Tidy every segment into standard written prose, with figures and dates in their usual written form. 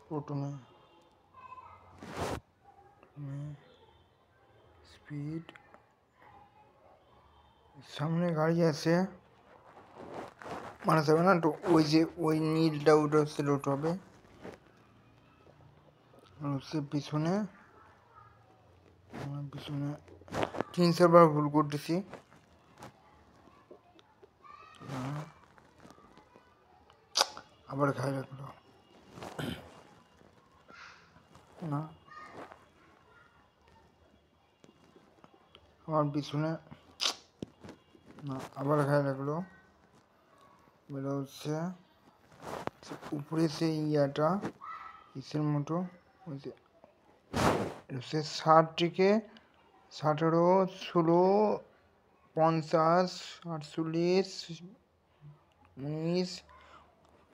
প্রথমে স্পিড, সামনে গাড়ি আছে, মানা যাবে না তো। ওই যে ওই নীলটা ওটা হচ্ছে রোড হবে, হচ্ছে পিছনে পিছনে 3-4 বার ভুল করতেছি। আবার খাই রাখলো না, আমার পিছনে না, আবার খাই রাখলো। এবার হচ্ছে উপরে সে ইয়াটা ইসের মতো ওই যে হচ্ছে 60 থেকে 17, 16, 50, 48, 19,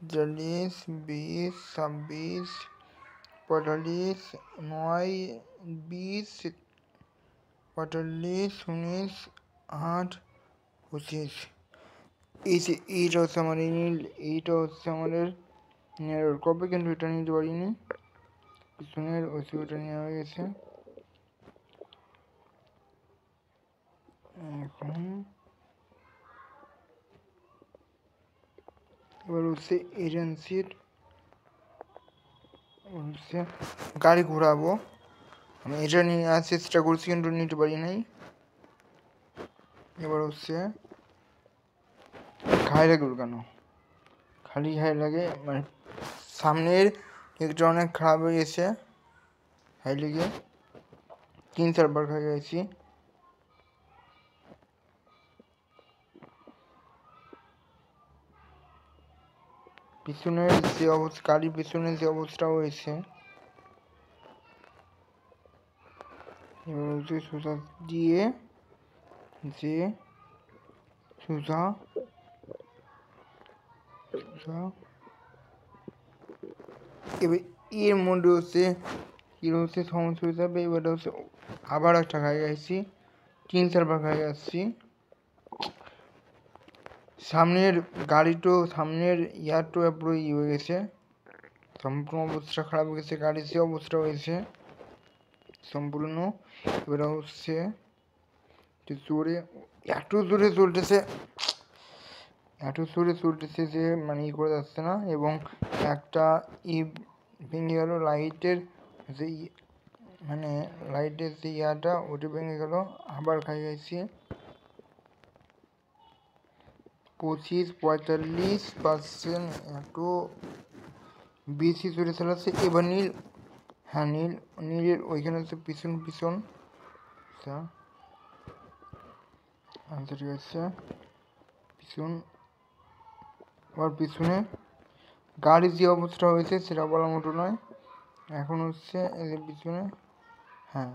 40, 20, 26, 45, 9, 20, 45, 19, 8, 25। এইটা হচ্ছে আমার এইটা হচ্ছে আমাদের কবে, কিন্তু এটা নিতে পারিনি। পিছনের ওই ওটা নেওয়া হয়ে গেছে। এখন এবার হচ্ছে এজেন্সির হচ্ছে গাড়ি ঘোরাবো। আমি এটা নিয়ে চেষ্টা করছি কিন্তু নিতে পারি নাই। এবার হচ্ছে খাই লাগে কেন, খালি খাই লাগে, মানে সামনের দিকটা অনেক খারাপ হয়ে গেছে, খাই লেগে 3-4 বার খাই গেছি। পিছনের যে অবস্থা, গাড়ির পিছনের যে অবস্থা হয়েছে, এবার হচ্ছে সোজা দিয়ে যে সোজা এবার এর মধ্যে হচ্ছে এর হচ্ছে সমস্যা হয়ে যাবে। এবার হচ্ছে আবার একটা খাই গেছি, 3-4 বার খাই যাচ্ছি। সামনের গাড়িটো, সামনের ইয়ারটো পুরো হয়ে গেছে, সম্পূর্ণ অবস্থা খারাপ হয়ে গেছে, গাড়ির যে অবস্থা হয়েছে সম্পূর্ণ। এবার হচ্ছে জোরে, এত জোরে চলতেছে, এত জোরে চলতেছে যে মানে ই করে যাচ্ছে না। এবং একটা ভেঙে গেল, লাইটের যে মানে লাইটের যে ইয়াটা ওটা ভেঙে গেল। আবার খাই গেছি 25-45%, এত বেশি জোরে চালাচ্ছে। এবার নীল, হ্যাঁ নীলের ওইখানে হচ্ছে পিছন আচ্ছা ঠিক আছে, পিছন। আবার পিছনে গাড়ির যে অবস্থা হয়েছে সেটা বলার মতো নয়। এখন হচ্ছে এই যে পিছনে, হ্যাঁ